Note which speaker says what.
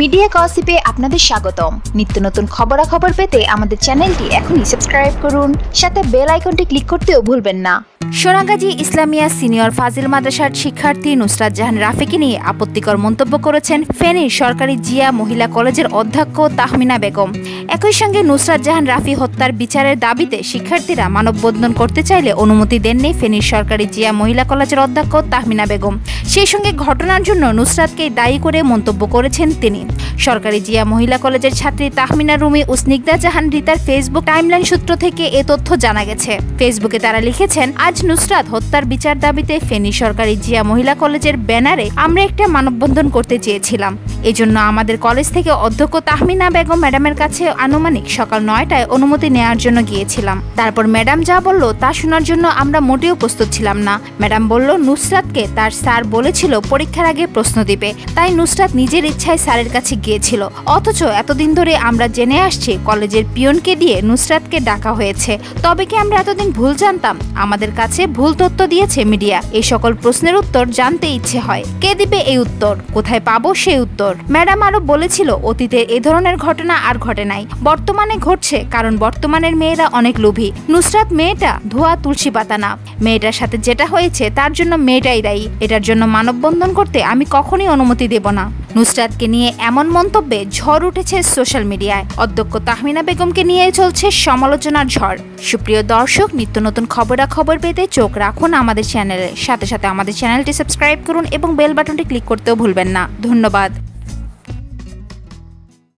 Speaker 1: Media গসিপে আপনাদের স্বাগতম। নিত্য নতুন খবরাখবর পেতে আমাদের চ্যানেলটি এখনই সাবস্ক্রাইব করুন, সাথে বেল আইকনটি ক্লিক করতেও ভুলবেন না। সোনাগাজী ইসলামিয়া সিনিয়র ফাজিল মাদ্রাসার শিক্ষার্থী নুসরাত জাহান রাফিকে নিয়ে আপত্তিকর মন্তব্য করেছেন ফেনীর সরকারি জিয়া মহিলা কলেজের অধ্যক্ষ তাহমিনা বেগম। একই সঙ্গে নুসরাত জাহান রাফি হত্যার বিচারের দাবিতে শিক্ষার্থীরা মানববন্ধন করতে চাইলে অনুমতি দেননি ফেনীর সরকারি জিয়া মহিলা কলেজের অধ্যক্ষ তাহমিনা বেগম। সেই সঙ্গে ঘটনার জন্য নুসরাতকে দায়ী করে মন্তব্য করেছেন তিনি। সরকারি জিয়া মহিলা কলেজের ছাত্রী তাহমিনা রুমি ও স্নিগ্ধা জাহান রিতার ফেসবুক টাইমলাইন সূত্র থেকে এ তথ্য জানা গেছে। ফেসবুকে তারা লিখেছেন, আজ নুসরাত হত্যার বিচার দাবিতে ফেনী সরকারি জিয়া মহিলা কলেজের ব্যানারে আমরা একটা মানববন্ধন করতে চেয়েছিলাম। এজন্য আমাদের কলেজ থেকে অধ্যক্ষ তাহমিনা বেগম ম্যাডামের কাছে আনুমানিক সকাল 9টায় অনুমতি নেওয়ার জন্য গিয়েছিলাম। তারপর ম্যাডাম যা বলল তা শোনার জন্য আমরা মোটেও প্রস্তুত ছিলাম না। ম্যাডাম বলল নুসরাতকে তার স্যার বলেছিল পরীক্ষার আগে প্রশ্ন দিবে, তাই নুসরাত নিজের ইচ্ছায় স্যারের কাছে গিয়েছিল। অথচ এতদিন ধরে আমরা জেনে আসছি কলেজের পিয়নকে দিয়ে নুসরাতকে ডাকা হয়েছে। তবে কি আমরা এতদিন ভুল জানতাম? আমাদের কাছে ভুল তথ্য দিয়েছে মিডিয়া। এই সকল প্রশ্নের উত্তর জানতে ইচ্ছে হয়। কে দিবে এই উত্তর? কোথায় পাবো সেই উত্তর? ম্যাডাম আরো বলেছিল অতীতে এ ধরনের ঘটনা আর ঘটে নাই, বর্তমানে ঘটছে, কারণ বর্তমানের মেয়েরা অনেক লোভী। নুসরাত মেয়েটা ধোয়া তুলসী পাতা না। মেয়েটার সাথে যেটা হয়েছে তার জন্য মেয়েটাই দায়ী। এটার জন্য মানববন্ধন করতে আমি কখনোই অনুমতি দেব না। নুসরাতকে নিয়ে এমন মন্তব্যে ঝড় উঠেছে সোশ্যাল মিডিয়ায়। অধ্যক্ষ তাহমিনা বেগমকে নিয়ে চলছে সমালোচনার ঝড়। সুপ্রিয় দর্শক, নিত্য নতুন খবরাখবর পেতে চোখ রাখুন আমাদের চ্যানেলে। সাথে সাথে আমাদের চ্যানেলটি সাবস্ক্রাইব করুন এবং বেল বাটনটি ক্লিক করতেও ভুলবেন না। ধন্যবাদ।